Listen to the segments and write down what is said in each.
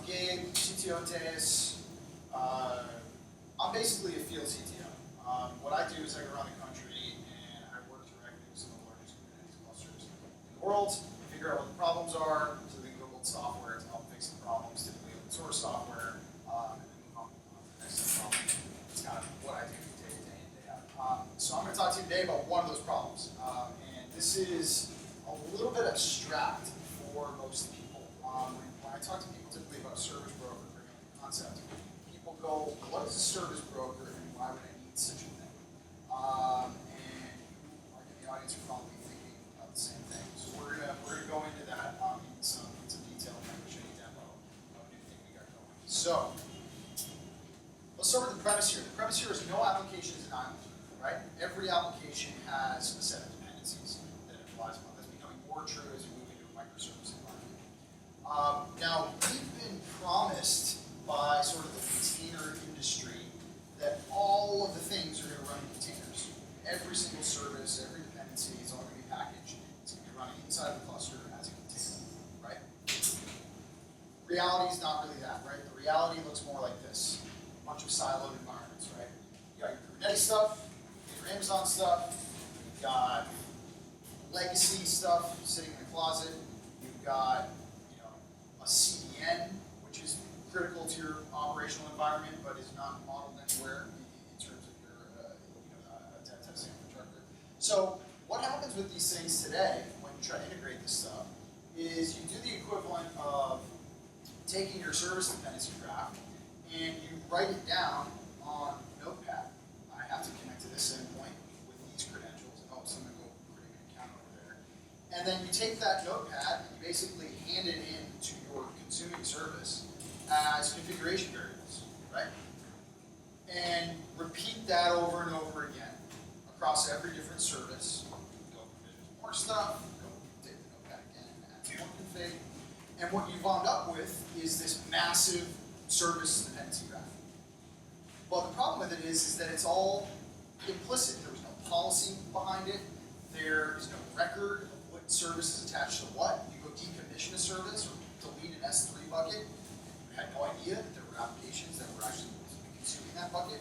Gabe, CTO of Deis. I'm basically a field CTO. What I do is I go around the country and I work directly with some of the largest Kubernetes clusters in the world, figure out what the problems are, so they can go build software to help fix the problems, typically open source software, and then move on to the next problem. It's kind of what I do day in, day out. So I'm going to talk to you today about one of those problems. And this is a little bit abstract for most people. When I talk to people typically about a service broker, bringing up the concept, people go, what is a service broker and why would I need such a thing? And you, like in the audience, are probably thinking about the same thing. So we're gonna go into that in some detail, and I'm gonna show you a demo of a new thing we got going. So let's start with the premise here. The premise here is no application is an island, right? Every application has a set of dependencies that it relies upon. That's becoming more true as we move into a microservice environment. Now, we've been promised by sort of the container industry that all of the things are going to run in containers. Every single service, every dependency is all going to be packaged. It's going to be running inside the cluster as a container, right? Reality is not really that, right? The reality looks more like this. A bunch of siloed environments, right? You got your Kubernetes stuff, your Amazon stuff, you've got legacy stuff sitting in the closet, you've got a CDN, which is critical to your operational environment, but is not modeled anywhere in terms of your test infrastructure. So what happens with these things today when you try to integrate this stuff is you do the equivalent of taking your service dependency graph and you write it down on Notepad. I have to connect to this endpoint with these credentials, and someone go create an account over there. And then you take that notepad and you basically hand it in to your consuming service as configuration variables, right? And repeat that over and over again across every different service. Go provision more stuff, go take the notepad again and add some more config. And what you wound up with is this massive service dependency graph. Well, the problem with it is that it's all implicit. There was no policy behind it. There is no record of what service is attached to what. You go decommission a service or delete an S3 bucket, and you had no idea that there were applications that were actually consuming that bucket.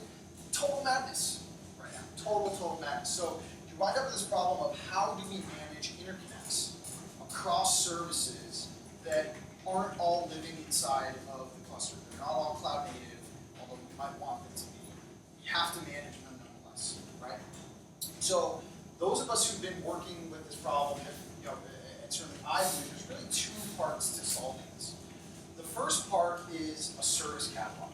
Total madness right now. Total madness. So you wind up with this problem of how do we manage interconnects across services that aren't all living inside of the cluster. They're not all cloud native, although we might want them to be. We have to manage them nonetheless, right? So those of us who've been working with this problem have, and certainly I believe there's really two parts to solving this. The first part is a service catalog.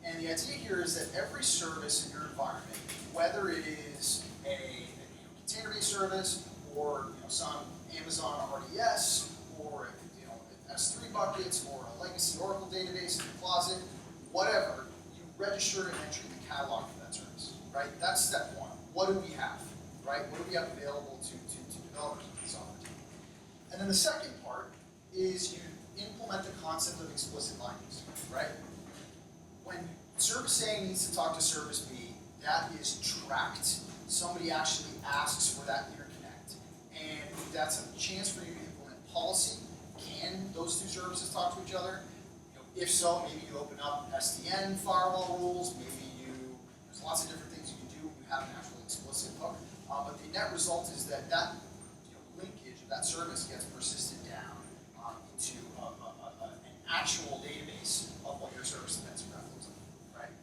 And the idea here is that every service in your environment, whether it is a container-based service or some Amazon RDS or S3 buckets or a legacy Oracle database in the closet, whatever, you register and enter the catalog for that service, right? That's step one. What do we have, right? What do we have available to developers of the software team? And then the second part is you implement the concept of explicit language, right? When service A needs to talk to service B, that is tracked. Somebody actually asks for that interconnect. And that's a chance for you to implement policy. Can those two services talk to each other? If so, maybe you open up SDN firewall rules. Maybe there's lots of different things you can do when you have an actual explicit hook. But the net result is that linkage of that service gets persisted down into an actual database of what your service dependency graph looks like, right?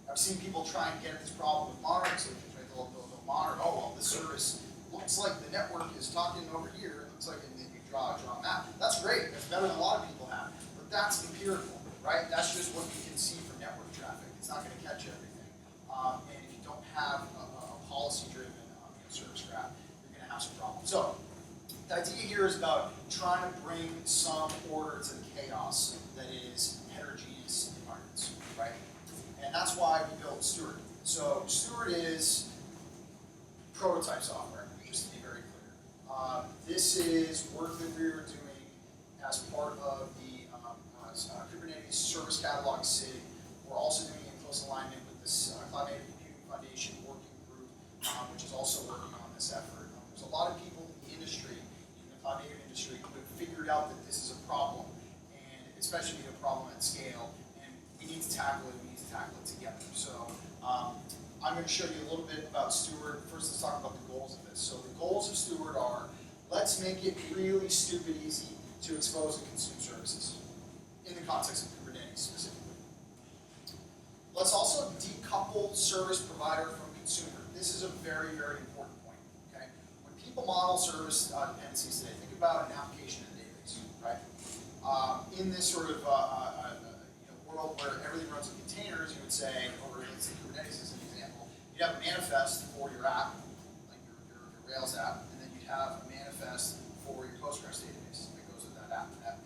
I've seen people try and get at this problem with monitoring solutions, right? They'll monitor, this service looks like the network is talking over here. It looks like you draw a map. That's great. That's better than a lot of people have. But that's empirical, right? That's just what you can see from network traffic. It's not going to catch everything. And if you don't have a policy-driven service graph, you're going to have some problems. So the idea here is about trying to bring some order to the chaos that is heterogeneous environments, right? And that's why we built Steward. So Steward is prototype software, just to be very clear. This is work that we were doing as part of the Kubernetes Service Catalog SIG. We're also doing it in close alignment with this Cloud Native Computing Foundation working group, which is also working on this effort. There's a lot of people in the industry, in the cloud native industry, who have figured out that this is a problem, and it's especially a problem at scale, and we need to tackle it. We need to tackle it together. So I'm going to show you a little bit about Steward. First, let's talk about the goals of this. So the goals of Steward are: let's make it really stupid easy to expose and consume services in the context of Kubernetes specifically. Let's also decouple service provider from consumer. This is a very, very important point. Okay, when people model service dependencies today, think about an application in a database, right? In this sort of world where everything runs in containers, you would say, or let's say Kubernetes as an example, you'd have a manifest for your app, like your Rails app, and then you'd have a manifest for your Postgres database that goes with that app. And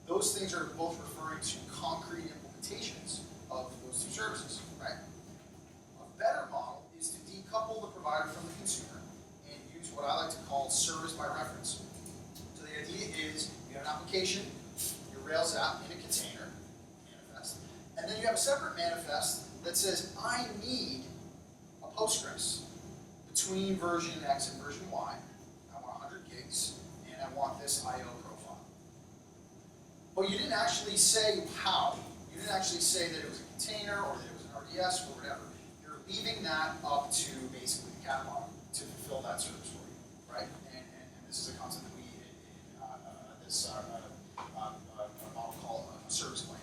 those things are both referring to concrete implementations of those two services, right? A better model is to decouple the provider from the consumer and use what I like to call service by reference. So the idea is you have an application, your Rails app in a container, manifest, and then you have a separate manifest that says, I need a Postgres between version X and version Y. I want 100 gigs, and I want this I/O profile. But you didn't actually say how. You didn't actually say that it was a container or that it was an RDS or whatever. You're leaving that up to basically the catalog to fulfill that service for you, right? And this is a concept that we in this model called a service plane.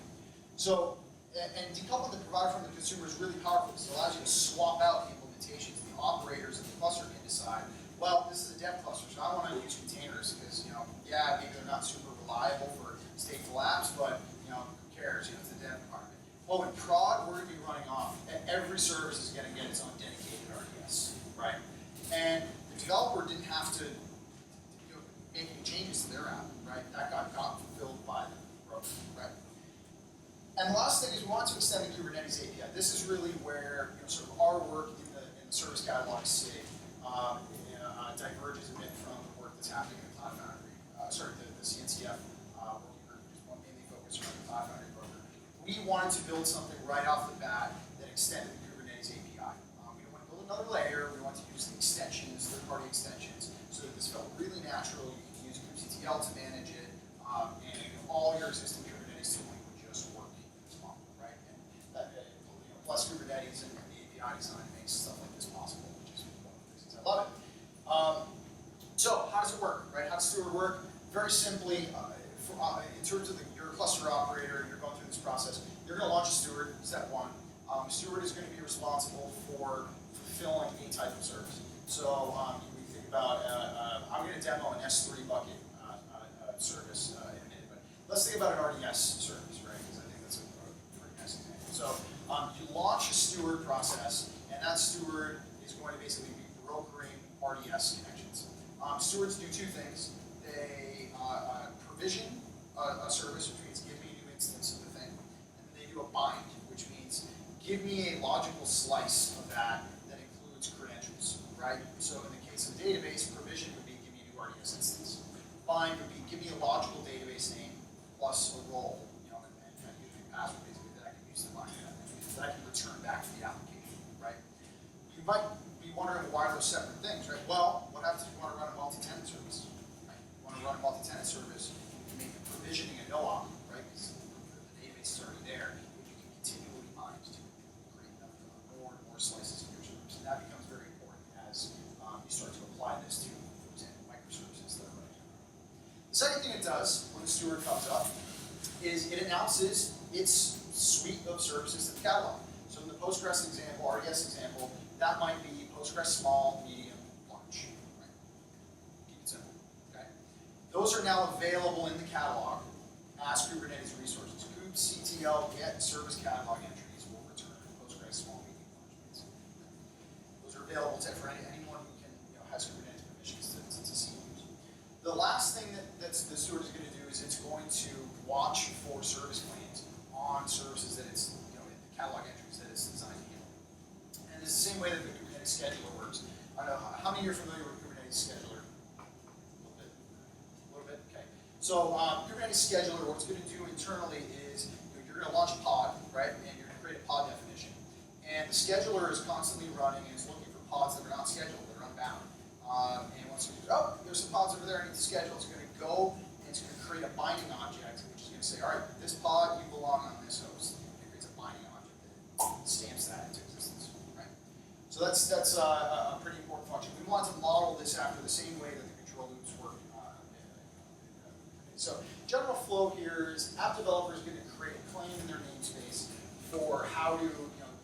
So, and decoupling the provider from the consumer is really powerful because it allows you to swap out the implementations. The operators of the cluster can decide, well, this is a dev cluster, so I want to use containers because, yeah, maybe they're not super reliable for stateful apps, but, who cares? It's a dev environment. Well, in prod, we're going to be running off, and every service is going to get its own dedicated RDS, right? And the developer didn't have to make any changes to their app, right? That got fulfilled by the broker, right? And the last thing is we want to extend the Kubernetes API. This is really where sort of our work in the service catalog SIG diverges a bit from the work that's happening in the Cloud Foundry. The CNCF working group is mainly focused around the Cloud Foundry broker. We wanted to build something right off the bat that extended the Kubernetes API. We don't want to build another layer. We want to use the extensions, third-party extensions, so that this felt really natural. You can use kubectl to manage it, and all your existing Kubernetes tooling would just work in this model, right? And that, plus Kubernetes and the API design makes stuff like this possible, which is one of the reasons I love it. So how does it work, right? How does Steward work? Very simply, in terms of your cluster operator, you're going through this process. You're going to launch a Steward, step one. Steward is going to be responsible for fulfilling a type of service. So we think about, I'm going to demo an S3 bucket service in a minute, but let's think about an RDS service, right? Because I think that's a pretty nice example. So you launch a Steward process, and that Steward is going to basically be brokering RDS connections. Stewards do two things. They provision a service, which means give me a new instance of the thing, and then they do a bind, which means give me a logical slice of that includes credentials, right? So in the case of a database, provision would be give me a new RDS instance. Bind would be give me a logical database name plus a role, and usually password basically that I can use to bind that I can return back to the application, right? You might be wondering why are those separate things, right? Well, what happens if you want to run a multi-tenant service? Right? You want to run a multi-tenant service, you can make the provisioning a no-op, right? Because the database is already there, but you can continually bind to create more and more slices of your service. And that becomes very important as you start to apply this to, for example, microservices that are running around. The second thing it does when the Steward comes up is it announces its suite of services to the catalog. So in the Postgres example, RDS example, that might be Postgres small, medium, large. Right? Keep it simple. Okay? Those are now available in the catalog as Kubernetes resources. kubectl get service catalog entries will return Postgres small, medium, large. Those are available for anyone who can has Kubernetes permissions to see and use. The last thing that the Steward is going to do is it's going to watch for service claims on services that it's in the catalog entries that it's designed to handle. And it's the same way that the Kubernetes scheduler works. I don't know how many of you are familiar with Kubernetes scheduler? A little bit, okay. So Kubernetes scheduler, what it's going to do internally is you're going to launch a pod, right? And you're going to create a pod definition. And the scheduler is constantly running and is looking for pods that are not scheduled, that are unbound. And once you there's some pods over there I need to schedule, it's going to go and it's going to create a binding object, which is going to say, all right, this pod, you belong on this host. It creates a binding object that stamps that into existence, right? So that's a pretty important function. We want to model this after the same way that the control loops work. So general flow here is app developer is going to create a claim in their namespace for how to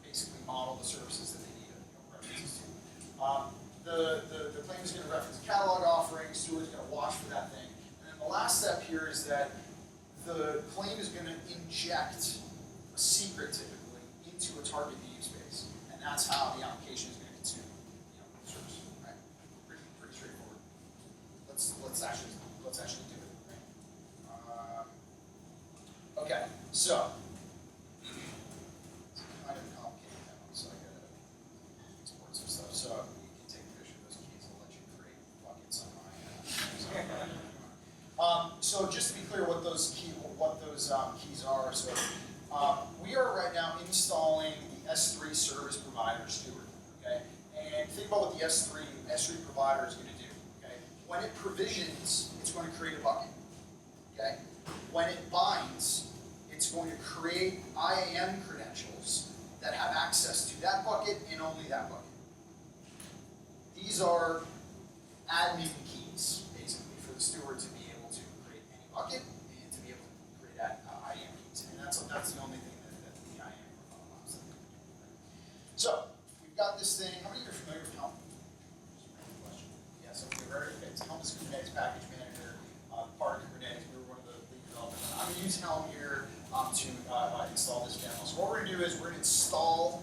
basically model the services that they need references to. The claim is going to reference catalog offering. Steward's going to watch for that thing. And then the last step here is that the claim is going to inject a secret typically into a target namespace, and that's how the application is going to consume the service. Right? Pretty straightforward. Let's actually do it. Right? Okay, so. Kind of complicated demo, so I gotta export some stuff. So you can take a picture of those keys. I'll let you create buckets on my so just to be clear, what those keys are. So we are right now installing the S3 service provider Steward. Okay, and think about what the S3 provider is going to do. Okay, when it provisions, it's going to create a bucket. Okay, when it binds, it's going to create IAM credentials that have access to that bucket and only that bucket. These are admin keys, basically, for the steward to be able to create any bucket and to be able to create IAM keys. And that's the only thing that the IAM allows them to do. So we've got this thing. How many of you are familiar with Helm? Question. Yeah, so we're very it's Helm is Kubernetes package manager, part of Kubernetes. We were one of the lead developers. I'm going to use Helm here to install this demo. So what we're going to do is we're going to install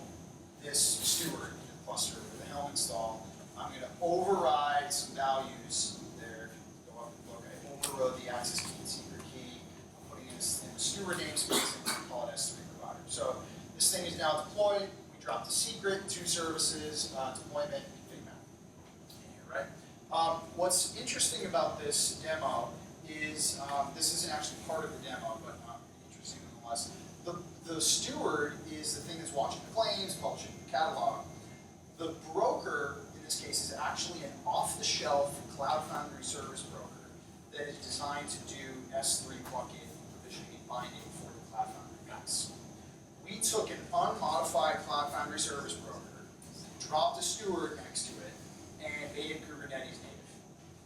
this steward in the cluster with the Helm install. I'm going to override some values there. Go up and look. I overrode the access key and secret key. I'm putting it in the steward namespace and we call it S3 provider. So this thing is now deployed. We dropped the secret, 2 services, deployment, config map in here, right? What's interesting about this demo is this isn't actually part of the demo, but interesting nonetheless. The steward is the thing that's watching the claims, publishing the catalog. The broker, in this case, is actually an off-the-shelf Cloud Foundry service broker that is designed to do S3 bucket provisioning and binding for the Cloud Foundry PaaS. We took an unmodified Cloud Foundry service broker, dropped a steward next to it, and made it Kubernetes-Native.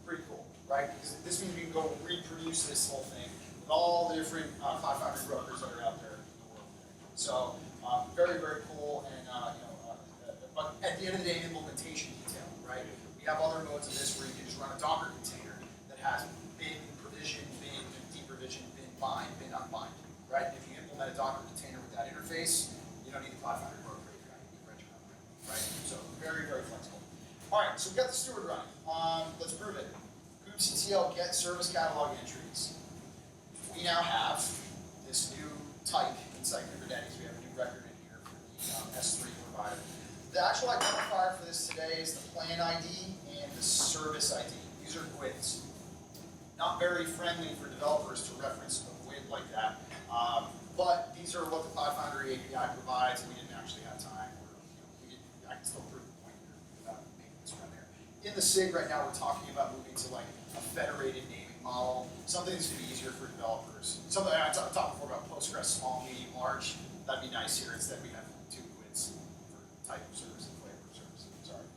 Pretty cool, right? Because this means we can go reproduce this whole thing with all the different Cloud Foundry brokers that are out there in the world today. So very, very cool, and but at the end of the day, implementation detail, right? We have other modes of this where you can just run a Docker container that has bin provision, bin deprovision, bin bind, bin unbind, right? If you implement a Docker container with that interface, you don't need the Cloud Foundry broker API, you can write your own, right? So very, very flexible. All right, so we've got the steward running. Let's prove it. kubectl get service catalog entries. We now have this new type inside Kubernetes. We have a new record in here for the S3 provider. The actual identifier for this today is the plan ID and the service ID. These are GUIDs. Not very friendly for developers to reference a GUID like that, but these are what the Cloud Foundry API provides, and we didn't actually have time. I can still prove the point here without making this run there. In the SIG right now, we're talking about moving to like a federated naming model, something that's going to be easier for developers. Something I talked before about Postgres, small, medium, large. That'd be nice here. Instead, we have 2 GUIDs for type of service and flavor of service. Sorry.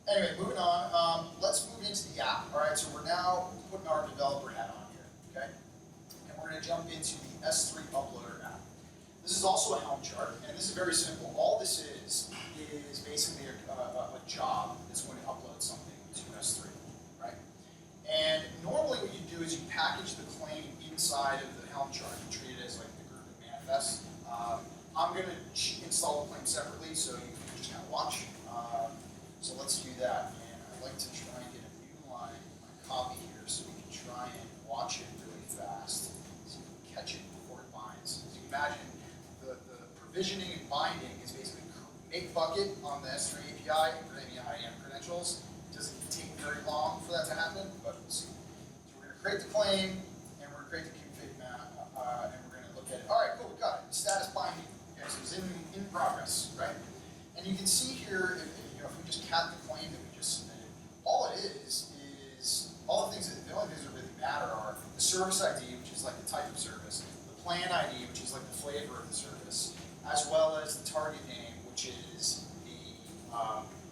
Anyway, moving on. Let's move into the app. All right, so we're now putting our developer hat on here, okay? And we're going to jump into the S3 uploader app. This is also a Helm chart, and this is very simple. All this is basically a job that's going to upload something to S3, right? And normally what you do is you package the claim inside of the Helm chart. You treat it as like the group and manifest. I'm going to install the claim separately, so you can just kind of watch. So let's do that. And I'd like to try and get a new line in my copy here so we can try and watch it really fast, so we can catch it before it binds. As you can imagine, the provisioning and binding is basically make bucket on the S3 API and put any IAM credentials. It doesn't take very long for that to happen, but we'll see. So we're going to create the claim, and we're going to create the config map, and we're going to look at it. All right, cool, we got it. Status binding. Okay, so it's in progress, right? And you can see here, if we just cat the claim that we just submitted, all it is all the only things that really matter are the service ID, which is like the type of service, the plan ID, which is like the flavor of the service, as well as the target name, which is the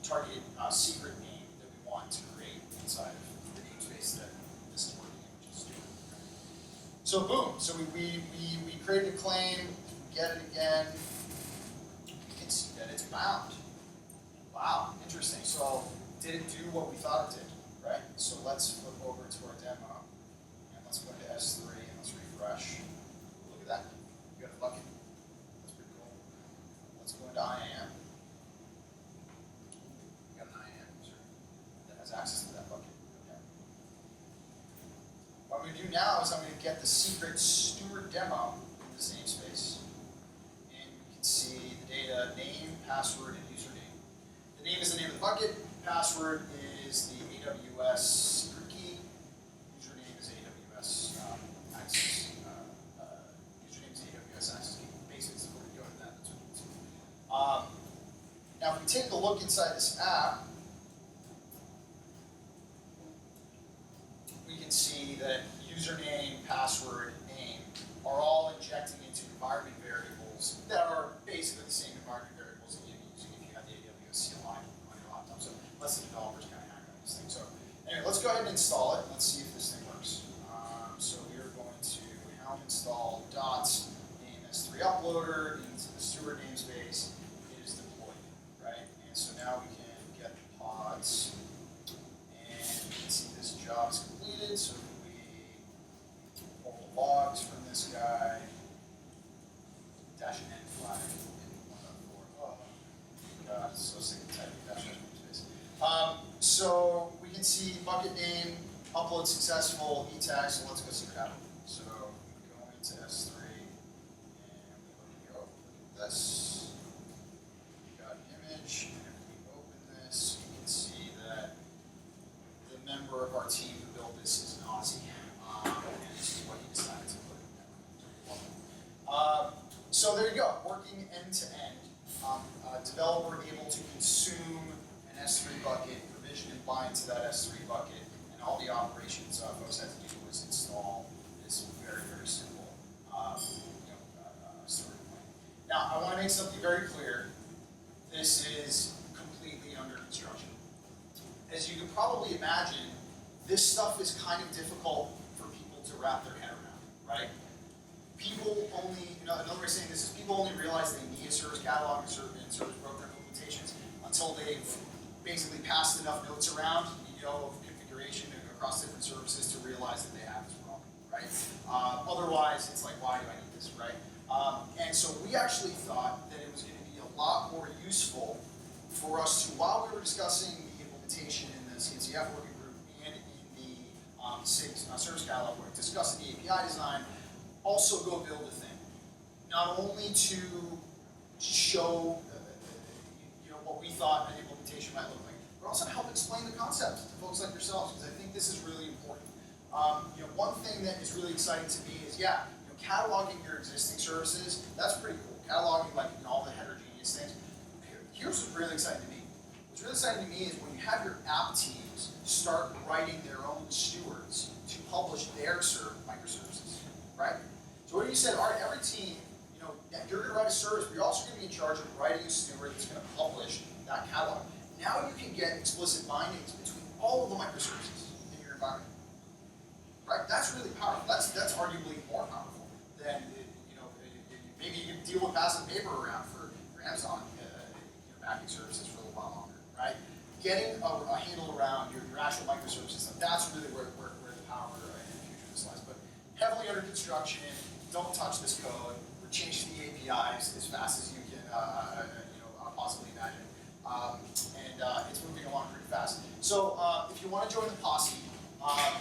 target secret name that we want to create inside of the namespace that this is working in, which is Steward. So boom, so we created a claim, we get it again, you can see that it's bound. Wow, interesting. So did it do what we thought it did, right? So let's flip over to our demo, and let's go into S3, and let's refresh. Look at that, we got a bucket. That's pretty cool. Let's go into IAM. We got an IAM user that has access to that bucket. Okay. What I'm going to do now is I'm going to get the secret Steward demo in this namespace. And we can see the data, name, password, and username. The name is the name of the bucket, password is the AWS secret key, username is AWS access, username is AWS access key. Basics, we're going to go into that. That's what you can see. Now, if we take a look inside this app, we can see that username, password, name are all injecting into environment variables that are basically the same environment variables that you'd be using if you had the AWS CLI on your laptop. So less the developers kind of hack on these things. So anyway, let's go ahead and install it. Let's see if this thing works. So we are going to helm install dots name S3 uploader into the Steward namespace. It is deployed, right? And so now we can get the pods, and we can see this job is completed. So we pull the logs from this guy, -n flag. Oh, God, it's so sick of typing -n namespace. So we can see bucket name, upload successful, e-tag, so let's go see what happened. So we go into S3, and we go, this, we got an image, and if we open this, you can see that the member of our team who built this is an Aussie, and this is what he decided to put in there. So there you go, working end-to-end. Developer able to consume an S3 bucket, provision and bind to that S3 bucket, and all the operations folks had to do was install this very, very simple Steward plan. Now, I want to make something very clear. This is completely under construction. As you can probably imagine, this stuff is kind of difficult for people to wrap their head around, right? People only, another way of saying this is people only realize they need a service catalog and service broker implementations until they've basically passed enough notes around, of configuration across different services to realize that they have this problem, right? Otherwise, it's like, why do I need this, right? And so we actually thought that it was going to be a lot more useful for us to, while we were discussing the implementation in the CNCF working group and in the service catalog work, discussing the API design, also go build a thing. Not only to show what we thought an implementation might look like, but also to help explain the concept to folks like yourselves, because I think this is really important. One thing that is really exciting to me is, cataloging your existing services, that's pretty cool. Cataloging all the heterogeneous things. Here's what's really exciting to me. What's really exciting to me is when you have your app teams start writing their own stewards to publish their microservices, right? So what you said, all right, every team, you're going to write a service, but you're also going to be in charge of writing a steward that's going to publish that catalog. Now you can get explicit bindings between all of the microservices in your environment, right? That's really powerful. That's arguably more powerful than maybe you can deal with passing paper around for Amazon backing services for a little while longer, right? Getting a handle around your actual microservices, that's really where the power in the future of this lies. But heavily under construction, don't touch this code. We're changing the APIs as fast as you can possibly imagine. And it's moving along pretty fast. So if you want to join the posse,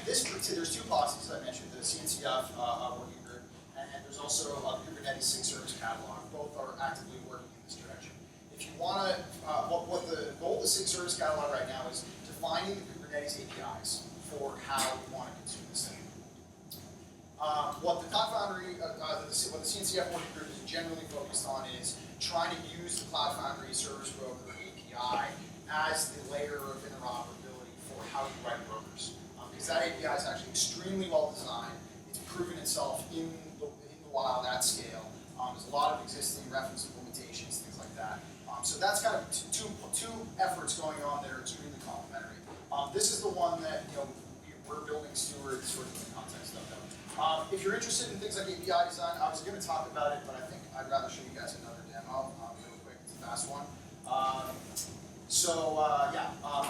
there's two posses I mentioned, the CNCF working group, and there's also a Kubernetes-Native Service Catalog. Both are actively working in this direction. If you want to, what the goal of the SIG Service Catalog right now is defining the Kubernetes APIs for how we want to consume this thing. What the Cloud Foundry, what the CNCF working group is generally focused on is trying to use the Cloud Foundry Service Broker API as the layer of interoperability for how you write brokers. Because because that API is actually extremely well designed. It's proven itself in the wild at scale. There's a lot of existing reference implementations, things like that. So that's kind of two efforts going on that are extremely complementary. This is the one that we're building Steward sort of in the context of them. If you're interested in things like API design, I was going to talk about it, but I think I'd rather show you guys another demo real quick. It's a fast one.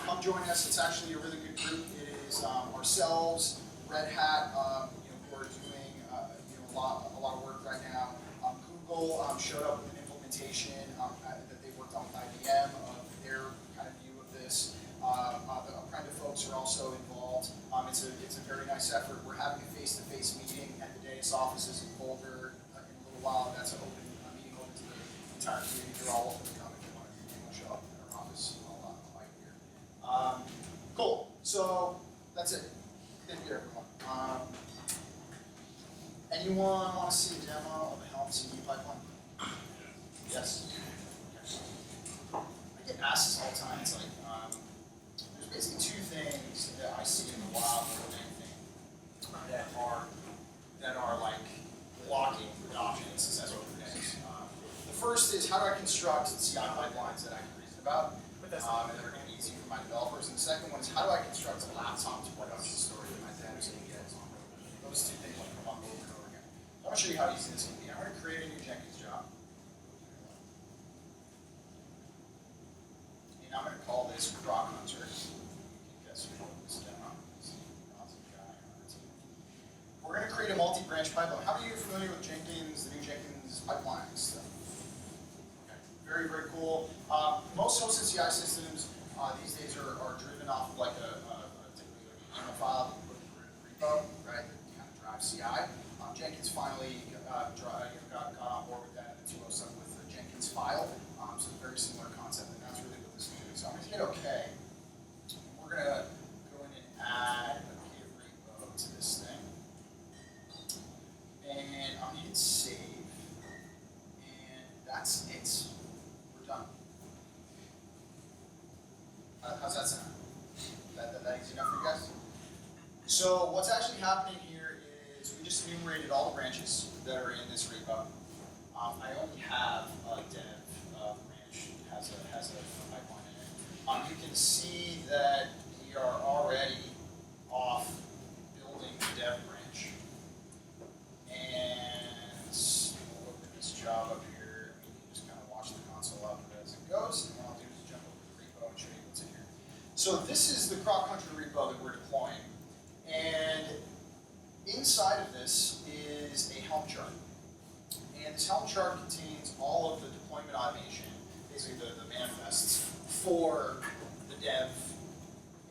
Come join us. It's actually a really good group. It is ourselves, Red Hat, who are doing a lot of work right now. Google showed up with an implementation that they worked on with IBM of their kind of view of this. The Apprenda folks are also involved. It's a very nice effort. We're having a face-to-face meeting at the Deis offices in Boulder in a little while. That's a meeting open to the entire community. They're all welcome to come if you want to show up in our office. I'll here. Cool. So that's it. Thank you, everyone. Anyone want to see a demo of a Helm CD pipeline? Yes? I get asked this all the time. It's like, there's basically two things that I see in the wild more than anything that are like blocking adoption and successful Kubernetes. The first is, how do I construct CI pipelines that I can reason about and that are going to be easy for my developers? And the second one is, how do I construct a laptop to production story that my devs can get on? Those two things will come up over and over again. I'm going to show you how easy this can be. I'm going to create a new Jenkins job. And I'm going to call this Grok Hunter. Guess who wrote this demo? We're going to create a multi-branch pipeline. How many of you are familiar with Jenkins, the new Jenkins pipeline stuff? Okay. Very, very cool. Most hosted CI systems these days are driven off of like typically like a YAML file that you put in the repo, right? That kind of drives CI. Jenkins finally got on board with that in the 207 with the Jenkins file. So it's a very similar concept, and that's really what this is doing. So I'm going to hit OK. We're going to go in and add a Git repo to this thing. And I'm going to hit save. And that's it. We're done. How's that sound? That easy enough for you guys? So what's actually happening here is we just enumerated all the branches that are in this repo. I only have a dev branch that has a pipeline in it. You can see that we are already off building the dev branch. And we'll open this job up here. You can just kind of watch the console out as it goes. And what I'll do is jump over to the repo and show you what's in here. So this is the Grok Hunter repo that we're deploying. And inside of this is a Helm chart. And this Helm chart contains all of the deployment automation, basically the manifests, for the dev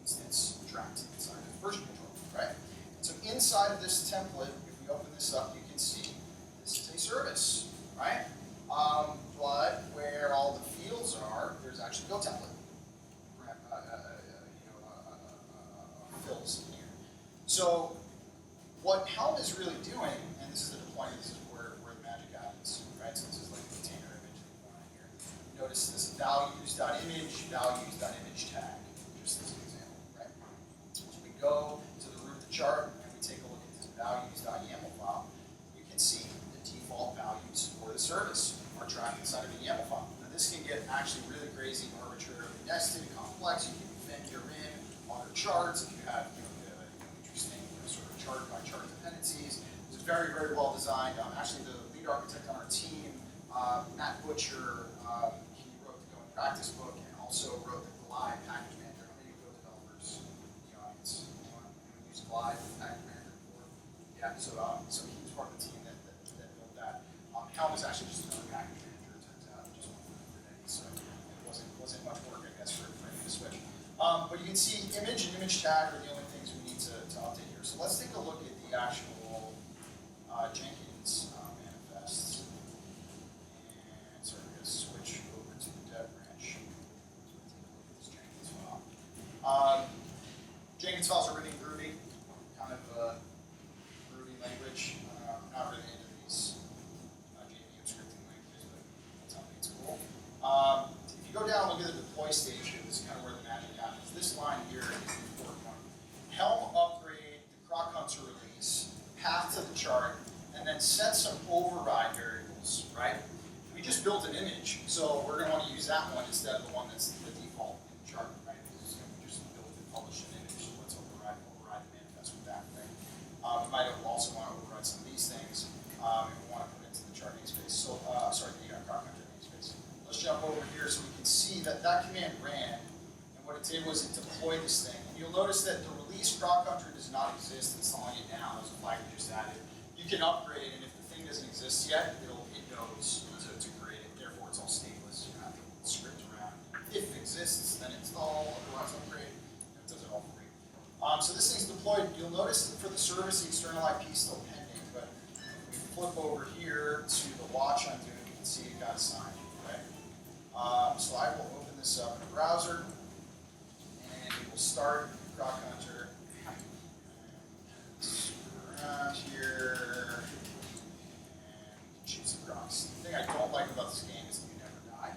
instance tracked inside of version control, right? So inside of this template, if we open this up, you can see this is a service, right? But where all the fields are, there's actually Go template. Fills in here. So what Helm is really doing, and this is the deployment, this is where the magic happens, right? So this is like the container image that we want here. Notice this values.image tag, just as an example, right? So we go to the root of the chart and we take a look at this values.yaml file. You can see the default values for the service are tracked inside of the YAML file. Now this can get actually really crazy, arbitrarily nested, complex. You can vendor in other charts if you have interesting sort of chart by chart dependencies. It's very, very well designed. Actually, the lead architect on our team, Matt Butcher, he wrote the Go and Practice book and also wrote the Glide package manager. How many Go developers in the audience? Anyone use Glide package manager before? Yeah, so he was part of the team that built that. Helm is actually just another package manager, it turns out, just one for Kubernetes, so it wasn't much work, I guess, for me to switch. But you can see image and image tag are the only things we need to update here. So let's take a look at the actual Jenkins manifest. And so we're going to switch over to the dev branch. So we'll take a look at this Jenkins file. Jenkins files are really groovy, kind of groovy language. Not really into these JVM scripting languages, but that's how it's cool. If you go down and look at the deploy stage here, this is kind of where the magic happens. This line here is the important one. Helm upgrade path to the chart, and then set some override variables, right? We just built an image, so we're going to want to use that one instead of the one that's the default in the chart, right? Because we just built and published an image, so let's override the manifest with that thing. We might also want to override some of these things if we want to put into the chart namespace. So, sorry, the cross country namespace. Let's jump over here so we can see that that command ran, and what it did was it deployed this thing. And you'll notice that the release cross country does not exist. Installing it now is a flag we just added. You can upgrade, and if the thing doesn't exist yet, it knows to create it. Therefore, it's all stateless. You have to script around. If it exists, then install. Otherwise, upgrade. It does it all for free. So this thing's deployed. You'll notice that for the service, the external IP is still pending. But if we flip over here to the watch I'm doing, you can see it got assigned. Right? So I will open this up in a browser, and we will start Croc Hunter. Around here, and choose the Crocs. The thing I don't like about this game is that you never die.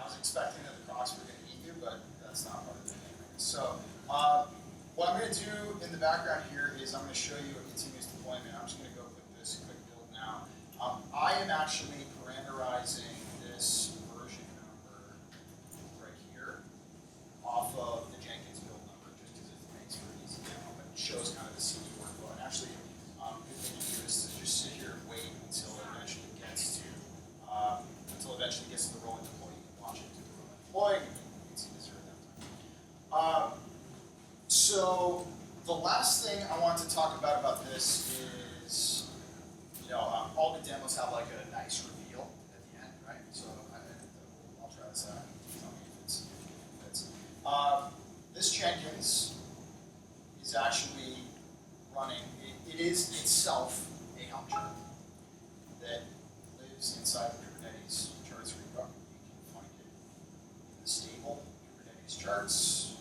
I was expecting that the Crocs were going to eat you, but that's not part of the game. So, what I'm going to do in the background here is I'm going to show you a continuous deployment. I'm just going to go put this quick build now. I am actually parameterizing this version number right here off of the Jenkins build number, just because it makes for an easy demo, but it shows kind of the CD workflow. And actually, good thing to do is to just sit here and wait until it eventually gets to the roll and deploy. You can watch it do the roll and deploy, and you can see this here at that time. So the last thing I want to talk about this is, all the demos have like a nice reveal at the end, right? So I'll try this out. Tell me if it fits. This Jenkins is actually running. It is itself a Helm chart that lives inside the Kubernetes charts repo. You can find it in the stable Kubernetes charts.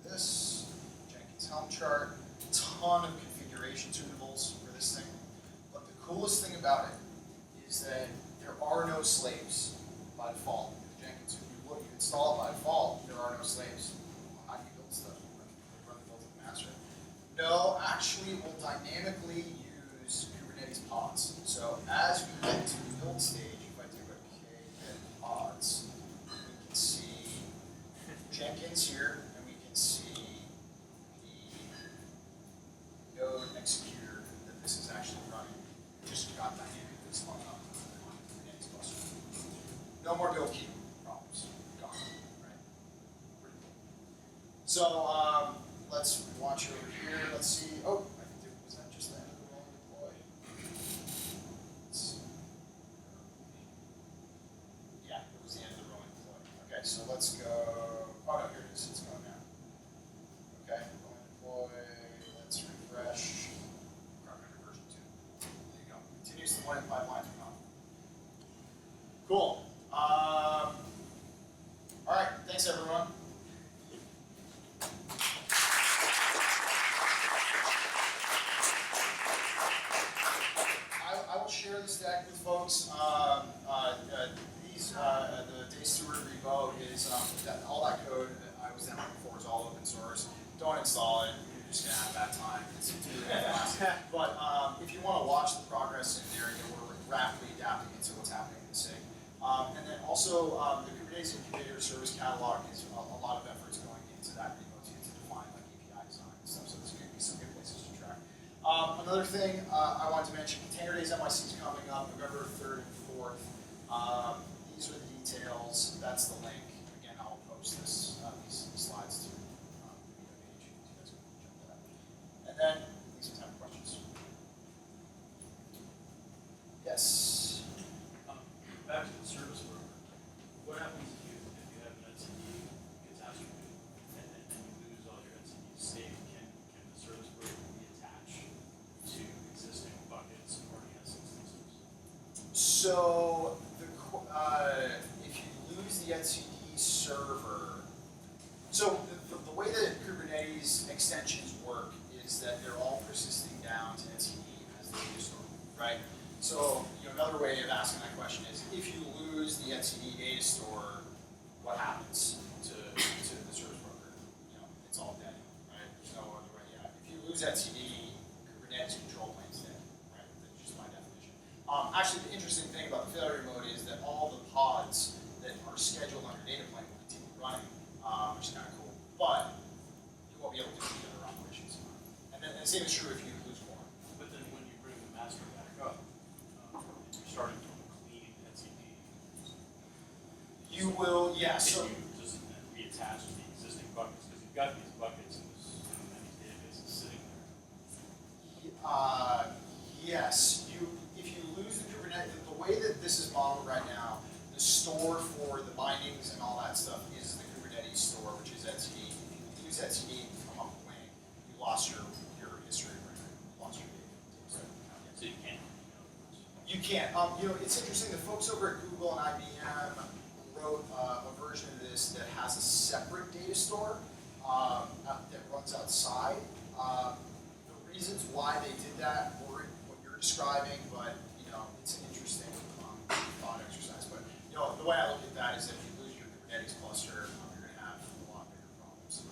Under this Jenkins Helm chart, ton of configuration tunable for this thing. But the coolest thing about it is that there are no slaves by default. With Jenkins, if you install it by default, there are no slaves. How do you build stuff? You run the build with the master. No, actually, it will dynamically use Kubernetes pods. So as we get to the build stage, if I do a k-get pods, we can see Jenkins here, and we can see the node executor that this is actually running. It just got dynamically spun up on Kubernetes cluster. No more build queue problems. Gone. Right? Pretty cool. So let's watch over here. Let's see. Oh, was that just the end of the rolling deploy? Yeah, it was the end of the rolling deploy. Okay, so let's go. Oh no, here it is. It's going now. Okay, rolling deploy. Let's refresh. Croc-Hunter version 2. There you go. Continuous deployment pipelines are gone. Cool. All right. Thanks, everyone. Share this deck with folks. The Deis Steward repo is all that code I was demoing before is all open source. Don't install it. You're just gonna have bad time. It's really fast. But if you want to watch the progress in there, we're rapidly adapting it to what's happening in the SIG. And then also the Kubernetes-Native Service Catalog is a lot of efforts going into that repo to define like API design and stuff. So there's going to be some good places to track. Another thing I wanted to mention, Container Days NYC is coming up November 3rd and 4th. These are the details. That's the link. Again, I'll post these slides to the Meetup page. So you guys can check that out. And then, these are time for questions. Yes? Back to the service broker. What happens if you have an NCD gets attributed and you lose all your NCD state? Can the service broker be attached to existing buckets or ES instances? So if you lose the etcd server, so the way that Kubernetes extensions work is that they're all persisting down to etcd as the data store, right? So another way of asking that question is, if you lose the etcd data store, what happens to the service broker? It's all dead, right? There's no other way. Yeah. If you lose etcd, Kubernetes control plane's dead, right? That's just my definition. Actually, the interesting thing about the failure mode is that all the pods that are scheduled on your data plane will continue running, which is kind of cool. But you won't be able to do the other operations. And then the same is true if you lose more. But then when you bring the master back up, you're starting from a clean NCP. You will, yeah. So you just reattach the existing buckets because you've got these buckets and these databases sitting there. Yes. If you lose the Kubernetes, the way that this is modeled right now, the store for the bindings and all that stuff is the Kubernetes store, which is etcd. If you lose etcd and come up with wing, you lost your history record, you lost your data. So you can't. You can't. It's interesting. The folks over at Google and IBM wrote a version of this that has a separate data store that runs outside. The reasons why they did that weren't what you're describing, but it's an interesting thought exercise. But the way I look at that is that if you lose your Kubernetes cluster, you're going to have a lot bigger problems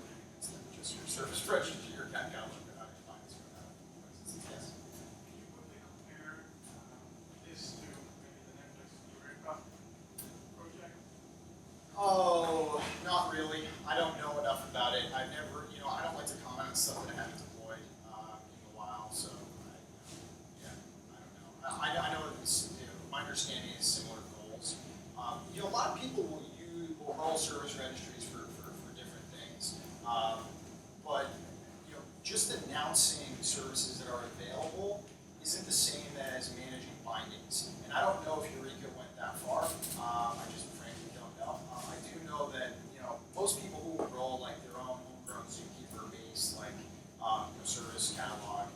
than just your service registry. You're kind of looking at how to find this. Yes. Can you quickly compare this to maybe the Netflix Eureka project? Oh, not really. I don't know enough about it. I've never, I don't like to comment on stuff that I haven't deployed in a while, so I don't know. I know it's, my understanding is similar goals. A lot of people will roll service registries for different things, but just announcing services that are available isn't the same as managing bindings. And I don't know if Eureka went that far. I just frankly don't know. I do know that most people who will roll like their own homegrown zookeeper-based service catalog,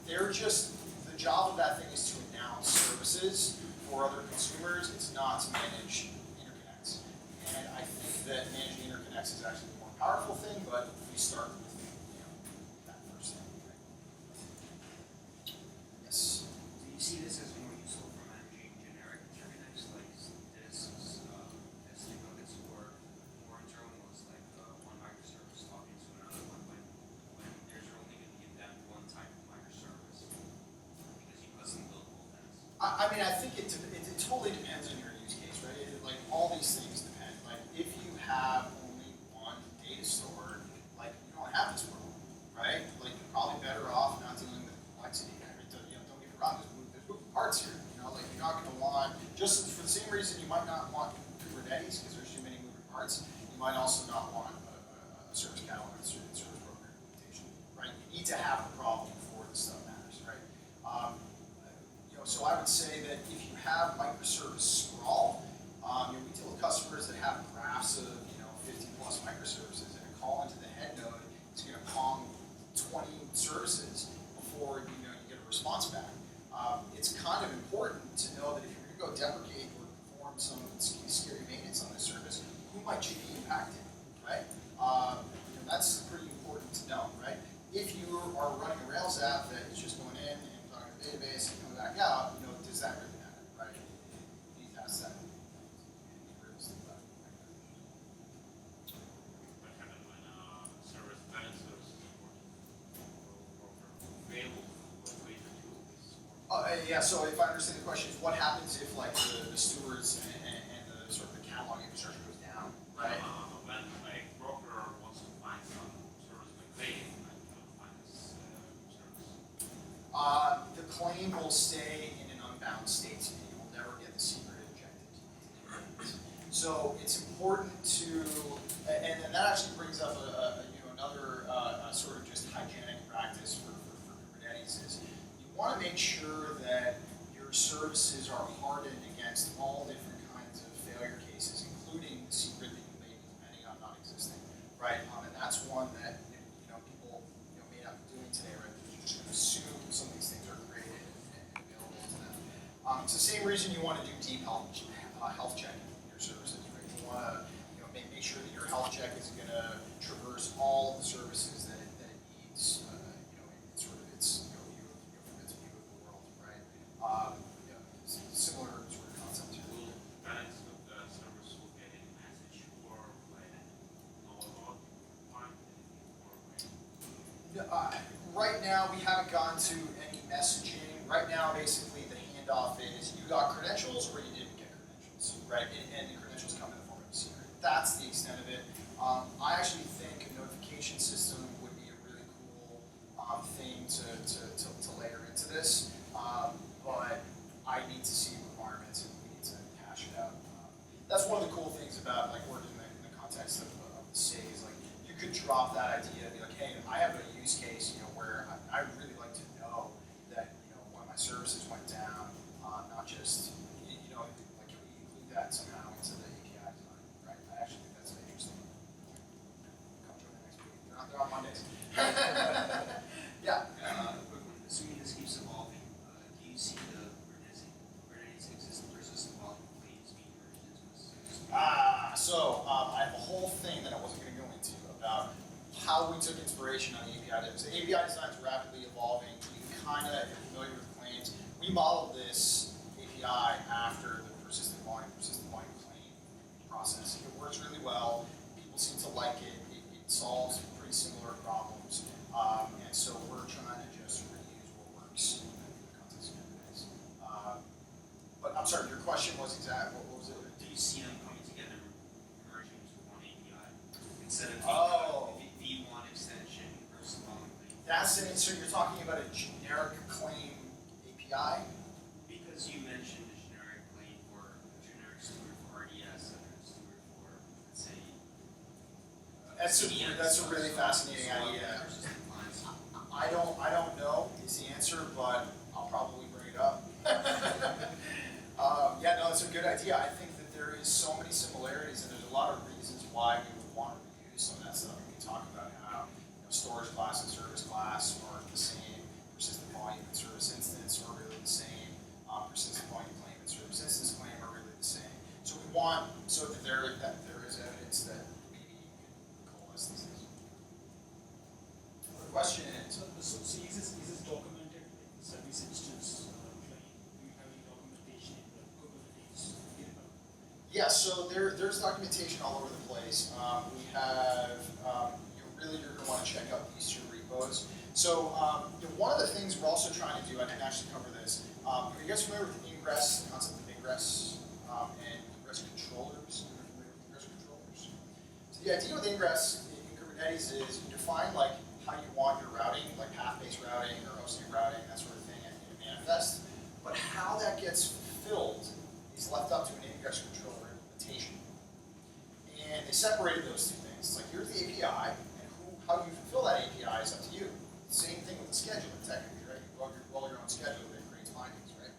they're just the job of that thing is to announce services for other consumers. It's not to manage interconnects. And I think that managing interconnects is actually the more powerful thing, but we start with that first thing. Right? Yes. Do you see this as more useful for managing generic interconnects like this S3 buckets, or more internal ones like one microservice talking to another one when there's only going to be that one type of microservice because you custom build both ends? I mean, I think it totally depends on your use case, right? Like all these things depend. Like if you have only one data store, like you don't have this problem, right? Like you're probably better off not dealing with complexity. I mean, don't get me wrong. There's moving parts here. Like you're not going to want just for the same reason you might not want Kubernetes because there's too many moving parts. You might also not want a service catalog and service broker implementation, right? You need to have the problem before the stuff matters, right? So I would say that if you have microservice sprawl, we deal with customers that have graphs of 50 plus microservices, and a call into the head node is going to pong 20 services before you get a response back. It's kind of important to know that if you're going to go deprecate or perform some scary maintenance on this service, who might you be impacted, right? That's pretty important to know, right? If you are running a Rails app that is just going in and talking to the database and coming back out, does that really matter, right? You need to ask that. What happens when service managed services are available with major tools? Yeah, so if I understand the question, is what happens if like the stewards and the sort of the catalog infrastructure goes down, right? When a broker wants to find some service like they find this service. The claim will stay in an unbound state, and you will never get the secret injected. So it's important to, and that actually brings up another sort of just hygienic practice for Kubernetes is you want to make sure that your services are hardened against all different kinds of failure cases, including the secret that you may be depending on not existing, right? And that's one that people may not be doing today, right? You're just going to assume some of these things are created and available to them. It's the same reason you want to do deep health checking in your services, right? You want to make sure that your health check is going to traverse all of the services that it needs, in sort of its view of the world, right? Similar sort of concept here. Will balance of the service will get a message or like no log find anything or Right now, we haven't gone to any messaging. Right now, basically, the handoff is you got credentials or you didn't get credentials, right? And the credentials come in the form of a secret. That's the extent of it. I actually think a notification system would be a really cool thing to layer into this, but I need to see requirements and we need to hash it out. That's one of the cool things about like working in the context of the SIG is like you could drop that idea and be like, hey, I have a use case, where I really like to know that one of my services went down, not just like can we include that somehow into the API design, right? I actually think that's interesting. Come join the next meeting. They're on Mondays. Yeah. Quick one. Assuming this keeps evolving, do you see the Kubernetes exist versus evolving claims being merged into a So I have a whole thing that I wasn't going to go into about how we took inspiration on the API design. So API design is rapidly evolving. You kind of, if you're familiar with claims, we modeled this API after the persistent volume claim process. It works really well. People seem to like it. It solves pretty similar problems. And so we're trying to just reuse what works in the context of Kubernetes. But I'm sorry, your question was exactly, what was it? Do you see them coming together, merging into one API instead of V1 extension versus evolving claim? That's it. So you're talking about a generic claim API? Because you mentioned a generic claim for a generic steward for RDS and a steward for, let's say, That's a really fascinating idea. I don't know is the answer, but I'll probably bring it up. Yeah, no, it's a good idea. I think that there is so many similarities, and there's a lot of reasons why we would want to reuse some of that stuff. We can talk about how storage class and service class are the same, persistent volume and service instance are really the same, persistent volume claim and service instance claim are really the same. So we want that there is evidence that maybe you can coalesce these things. The question is. So is this documented in the service instance claim? Do you have any documentation in the Kubernetes GitHub? Yeah, so there's documentation all over the place. We have, you're going to want to check out these two repos. So one of the things we're also trying to do, I didn't actually cover this, are you guys familiar with ingress, the concept of ingress and ingress controllers? Are you familiar with ingress controllers? So the idea with ingress in Kubernetes is you define like how you want your routing, like path-based routing or hosting routing, that sort of thing in a manifest. But how that gets fulfilled is left up to an ingress controller implementation. And they separated those two things. It's like, here's the API, and how you fulfill that API is up to you. Same thing with the scheduler, technically, right? You roll your own scheduler that creates bindings, right?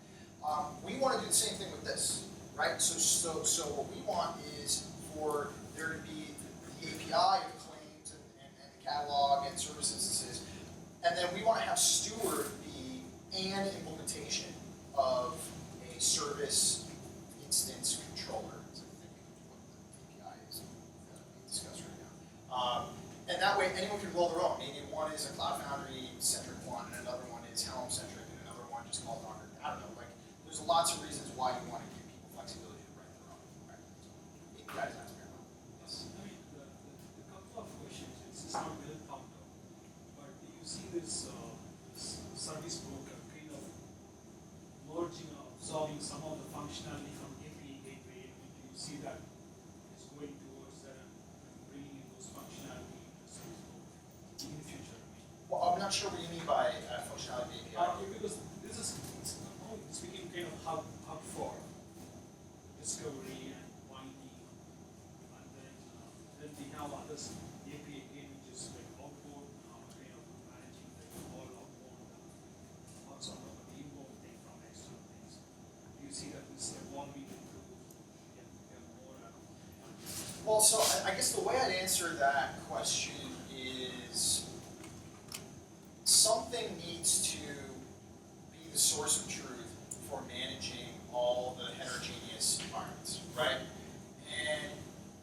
We want to do the same thing with this, right? So what we want is for there to be the API of claims and the catalog and service instances, and then we want to have Steward be an implementation of a service instance controller. So I think what the API is being discussed right now. And that way anyone can roll their own. Maybe one is a Cloud Foundry-centric one, and another one is Helm-centric, and another one just called Docker. I don't know, like, there's lots of reasons why you want to give people flexibility to write their own. Right? So API design is paramount. Yes. I mean, the couple of questions, it's not well thought out, but you see this service broker kind of merging or absorbing some of the functionality from API gateway. I mean, do you see that it's going towards that and bringing in those functionality into service broker in the future? I mean, Well, I'm not sure what you mean by functionality of API. because this is it's became kind of hub for discovery and binding, and then we have others API again, which is like outboard kind of managing like all outbound also the inbound thing from external things. Do you see that this evolving into more? Well, so I guess the way I'd answer that question is something needs to be the source of truth for managing all the heterogeneous environments, right? And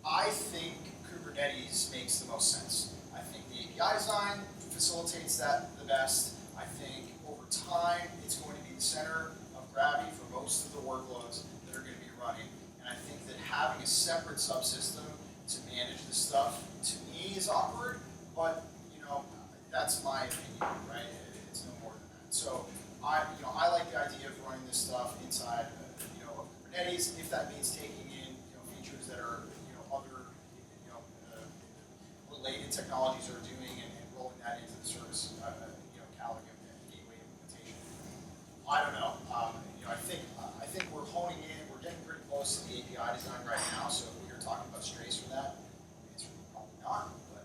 I think Kubernetes makes the most sense. I think the API design facilitates that the best. I think over time, it's going to be the center of gravity for most of the workloads that are going to be running. And I think that having a separate subsystem to manage this stuff, to me, is awkward, but, that's my opinion, right? I like the idea of running this stuff inside, of Kubernetes, if that means taking in, features that are, other, related technologies are doing and rolling that into the service, catalog and gateway implementation. I don't know. I think we're honing in. We're getting pretty close to the API design right now. So if we are talking about strays from that, it's probably not. But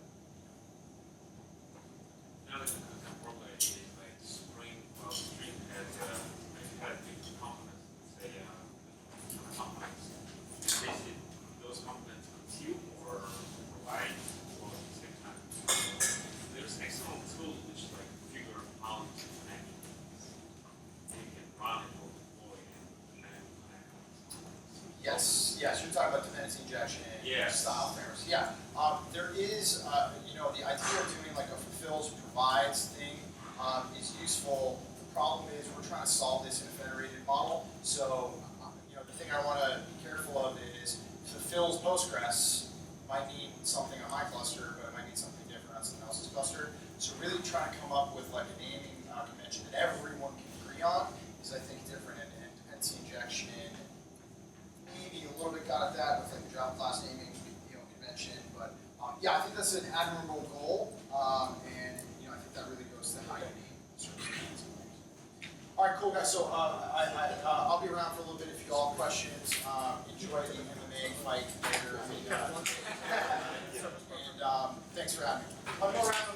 now that the controller is like Spring has big components, say components. Basically, those components consume or provide for the same time. There's external tools which like figure out the connections. You can run it or deploy and connect. yes, you're talking about dependency injection, Yes. style frameworks. Yeah, there is, the idea of doing like a fulfills provides thing is useful. The problem is we're trying to solve this in a federated model. So, the thing I want to be careful of is fulfills Postgres might mean something on my cluster, but it might mean something different on someone else's cluster. So really trying to come up with like a naming convention that everyone can agree on is, I think, different. And dependency injection, maybe a little bit got at that with like the job class naming, convention. But I think that's an admirable goal. And I think that really goes to how you name services. All right, cool guys. So I'll be around for a little bit if you all have questions. Enjoy the MMA fight later. And thanks for having me. One more round of